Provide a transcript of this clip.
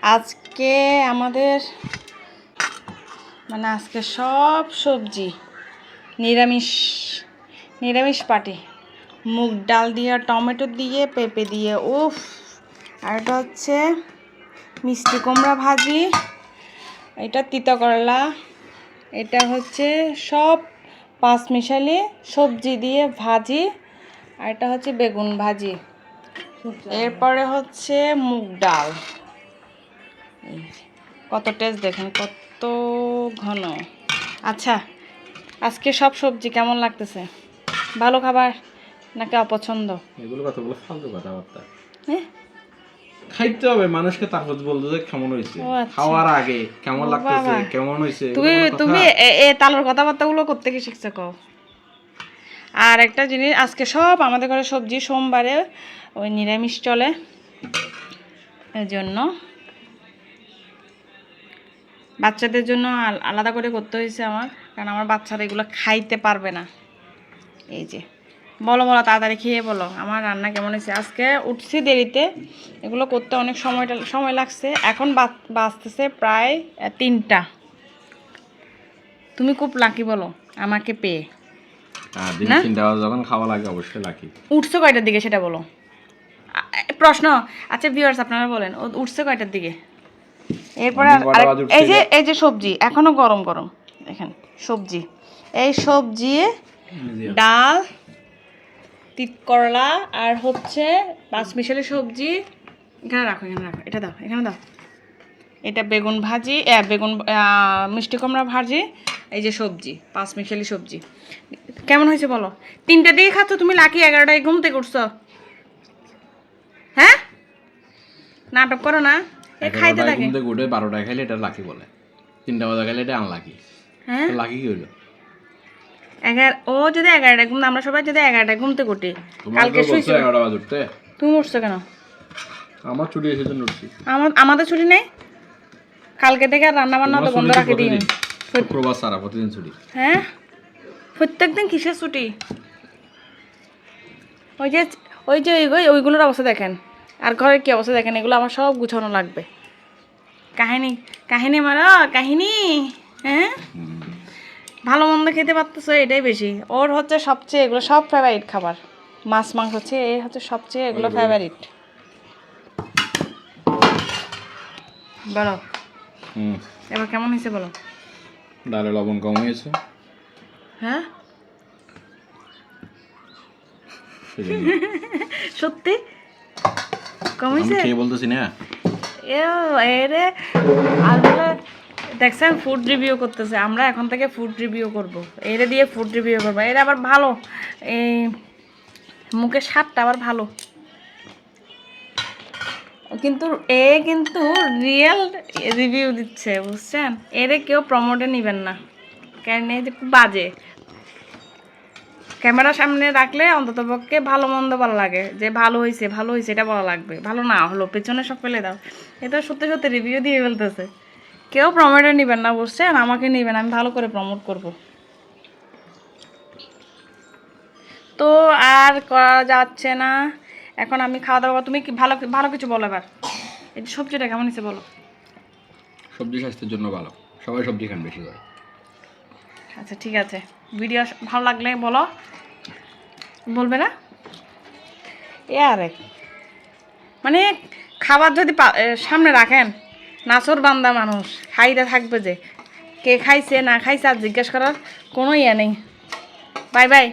আজকে আমাদের মানে আজকে সব সবজি নিরামিষ পাটি, মুগ ডাল দিয়ে, টমেটো দিয়ে, পেঁপে দিয়ে, উফ। আর এটা হচ্ছে মিষ্টি কুমড়া ভাজি, এটা তিতা করলা, এটা হচ্ছে সব পাঁচমিশালি সবজি দিয়ে ভাজি, আর এটা হচ্ছে বেগুন ভাজি, এরপরে হচ্ছে মুগ ডাল। কত টেস্ট দেখেন, কত ঘন। আচ্ছা, আজকে সব সবজি কেমন লাগতেছে? ভালো খাবার নাকি অপছন্দ? এগুলো কতগুলো ফালতু কথাবার্তা। হ্যাঁ, খাইতে হবে মানুষকে, তারপর বলতে যে কেমন হয়েছে, খাওয়ার আগে কেমন লাগতেছে, কেমন হয়েছে। তুমি তালের কথাবার্তাগুলো করতে কি শিখছো কও? আর একটা জিনিস, আজকে সব আমাদের ঘরে সবজি, সোমবারে ওই নিরামিষ চলে, এই জন্য বাচ্চাদের জন্য আলাদা করে করতে হয়েছে আমার, কারণ আমার বাচ্চারা এগুলো খাইতে পারবে না। এই যে বলো তাড়াতাড়ি খেয়ে বলো আমার রান্না কেমন হয়েছে। আজকে উঠছি দেরিতে, এগুলো করতে অনেক সময় লাগছে। এখন বাজতেছে প্রায় 3টা। তুমি খুব লাকি বলো আমাকে পেয়ে। না, 3টা যখন খাওয়া লাগে অবশ্যই লাকি। উঠছো কয়টার দিকে সেটা বলো, প্রশ্ন। আচ্ছা ভিউয়ার্স, আপনারা বলেন উঠছে কয়টার দিকে? এরপরে এই যে সবজি এখনো গরম গরম, দেখেন সবজি, এই সবজি, ডাল, তিত করলা, আর হচ্ছে পাঁচমিশালি সবজি। এখানে রাখো, এটা দাও, এখানে দাও। এটা বেগুন ভাজি, মিষ্টি কুমড়া ভাজি, এই যে সবজি, পাঁচমিশালি সবজি। কেমন হয়েছে বলো? 3টা দিয়ে খাচ্ছ তুমি, লাকি 11টায় ঘুম থেকে উঠছো? হ্যাঁ, নাটক করো না, খাইতে থাকে। 12টায় খাইলে এটা লাকি বলে, 3টা বাজে খাইলে এটা আনলাকি। হ্যাঁ, লাকি কি হলো? ও যদি 11টায় ঘুম, আমরা সবাই যদি 11টায় ঘুম থেকে উঠি, কালকে শুইছি 11টা বাজে উঠতে। তুমি উঠছো কেন? আমার ছুটি এসে জন্য উঠছি। আমাদের ছুটি নেই, কালকে থেকে আর রান্না বান্না তো বন্ধ রাখে দিই। শুক্রবার সারা প্রতিদিন ছুটি। হ্যাঁ, প্রত্যেকদিন কিসের ছুটি? ওই যে ওইগুলোর অবস্থা দেখেন, আর ঘরের কি অবস্থা দেখেন। এগুলো আমার সব গুছানো লাগবে। কাহিনী মারো কাহিনী। হ্যাঁ, ভালো মন্দ খেতে পারতেছো, এটাই বেশি। ওর হচ্ছে সবচেয়ে এগুলো সব ফেভারিট খাবার, মাছ মাংস হচ্ছে এর হচ্ছে সবচেয়ে এগুলো ফেভারিট। বলো এবার কেমন হয়েছে বলো? ডালে লবণ কম হয়েছে। হ্যাঁ, সত্যি কম হয়েছে? কে বলতেছি না, এরে দেখছেন ফুড রিভিউ করতেছে। আমরা এখন থেকে ফুড রিভিউ করব, এরে দিয়ে ফুড রিভিউ করবো। এর আবার ভালো, এই মুখের স্বাদটা আবার ভালো, কিন্তু রিয়েল রিভিউ দিচ্ছে, বুঝছেন? এরে কেউ প্রমোটে নেবেন না, কেন এই যে খুব বাজে। ক্যামেরার সামনে রাখলে অন্ততপক্ষে ভালো মন্দ বলা লাগে, যে ভালো হয়েছে এটা বলা লাগবে। ভালো না হলো পেছনে সব ফেলে দাও। এটা সত্যি সত্যি রিভিউ দিয়ে ফেলতেছে। কেউ প্রমোটে নেবেন না, বুঝছেন? আমাকে নেবেন, আমি ভালো করে প্রমোট করব। তো আর করা যাচ্ছে না, এখন আমি খাওয়া দাওয়া। তুমি কি ভালো কিছু বলো এবার। এই সবজিটা কেমন হয়েছে বলো? সবজি স্বাস্থ্যের জন্য ভালো, সবাই সবজি খান বেশি করে। আচ্ছা ঠিক আছে, ভিডিও ভালো লাগলে বলো, বলবে না? আরে মানে খাবার যদি সামনে রাখেন, নাচর বান্দা মানুষ খাইতে থাকবে, যে কে খাইছে না খাইছে আর জিজ্ঞেস করার কোনো ইয়ে নেই। Bye bye.